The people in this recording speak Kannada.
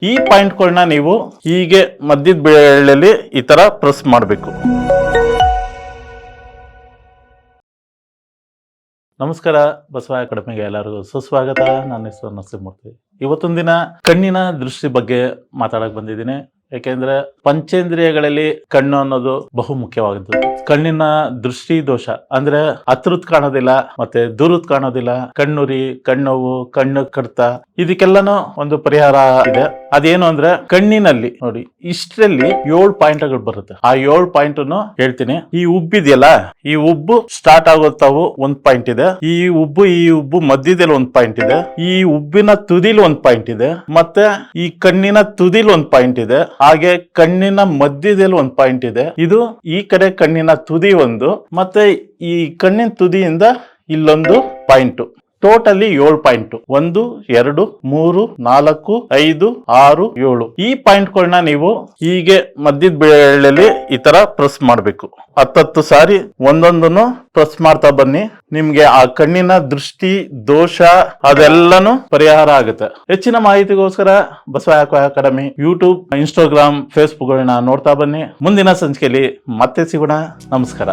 ಈ ಪಾಯಿಂಟ್ಗಳನ್ನ ನೀವು ಹೀಗೆ ಮಧ್ಯದ ಬೆರಳಲ್ಲಿ ಈ ತರ ಪ್ರೆಸ್ ಮಾಡಬೇಕು. ನಮಸ್ಕಾರ, ಬಸವ ಅಕಾಡೆಮಿಗೆ ಎಲ್ಲರಿಗೂ ಸುಸ್ವಾಗತ. ನನ್ನ ಹೆಸರು ನರಸಿಂಹಮೂರ್ತಿ. ಇವತ್ತೊಂದು ದಿನ ಕಣ್ಣಿನ ದೃಷ್ಟಿ ಬಗ್ಗೆ ಮಾತಾಡಕ್ ಬಂದಿದ್ದೀನಿ. ಯಾಕೆಂದ್ರೆ ಪಂಚೇಂದ್ರಿಯಗಳಲ್ಲಿ ಕಣ್ಣು ಅನ್ನೋದು ಬಹು ಮುಖ್ಯವಾದದ್ದು. ಕಣ್ಣಿನ ದೃಷ್ಟಿ ದೋಷ ಅಂದ್ರೆ ಹತ್ರದ್ ಕಾಣೋದಿಲ್ಲ, ಮತ್ತೆ ದೂರದ್ ಕಾಣೋದಿಲ್ಲ, ಕಣ್ಣುರಿ, ಕಣ್ಣೋವು, ಕಣ್ಣು ಕಡ್ತ, ಇದಕ್ಕೆಲ್ಲನೂ ಒಂದು ಪರಿಹಾರ ಇದೆ. ಅದೇನು ಅಂದ್ರೆ ಕಣ್ಣಿನಲ್ಲಿ ನೋಡಿ, ಇಷ್ಟರಲ್ಲಿ 7 ಪಾಯಿಂಟ್ಗಳು ಬರುತ್ತೆ. ಆ 7 ಪಾಯಿಂಟ್ ಹೇಳ್ತೀನಿ. ಈ ಉಬ್ಬಿದೆಯಲ್ಲ, ಈ ಉಬ್ಬು ಸ್ಟಾರ್ಟ್ ಆಗೋತಾವು ಒಂದ್ ಪಾಯಿಂಟ್ ಇದೆ. ಈ ಉಬ್ಬು ಮಧ್ಯದಲ್ಲಿ ಒಂದ್ ಪಾಯಿಂಟ್ ಇದೆ. ಈ ಉಬ್ಬಿನ ತುದಿಲ್ ಒಂದ್ ಪಾಯಿಂಟ್ ಇದೆ. ಮತ್ತೆ ಈ ಕಣ್ಣಿನ ತುದಿಲ್ ಒಂದ್ ಪಾಯಿಂಟ್ ಇದೆ. ಹಾಗೆ ಕಣ್ಣಿನ ಮಧ್ಯದಲ್ಲಿ ಒಂದ್ ಪಾಯಿಂಟ್ ಇದೆ. ಇದು ಈ ಕಡೆ ಕಣ್ಣಿನ ತುದಿ ಒಂದು, ಮತ್ತೆ ಈ ಕಣ್ಣಿನ ತುದಿಯಿಂದ ಇಲ್ಲೊಂದು ಪಾಯಿಂಟ್. Totally 7 point. 1, 2, 3, 4, 5, 6, 7. ಈ ಪಾಯಿಂಟ್ಗಳನ್ನ ನೀವು ಹೀಗೆ ಮಧ್ಯದ ಬೆರಳಲ್ಲಿ ಈ ತರ ಪ್ರೆಸ್ ಮಾಡಬೇಕು. 10 ಸಾರಿ ಒಂದೊಂದನ್ನು ಪ್ರೆಸ್ ಮಾಡ್ತಾ ಬನ್ನಿ. ನಿಮ್ಗೆ ಆ ಕಣ್ಣಿನ ದೃಷ್ಟಿ ದೋಷ ಅದೆಲ್ಲಾನು ಪರಿಹಾರ ಆಗುತ್ತೆ. ಹೆಚ್ಚಿನ ಮಾಹಿತಿಗೋಸ್ಕರ Basava academy YouTube, Instagram, Facebook ಗಳನ್ನ ನೋಡ್ತಾ ಬನ್ನಿ. ಮುಂದಿನ ಸಂಚಿಕೆಯಲ್ಲಿ ಮತ್ತೆ ಸಿಗೋಣ. ನಮಸ್ಕಾರ.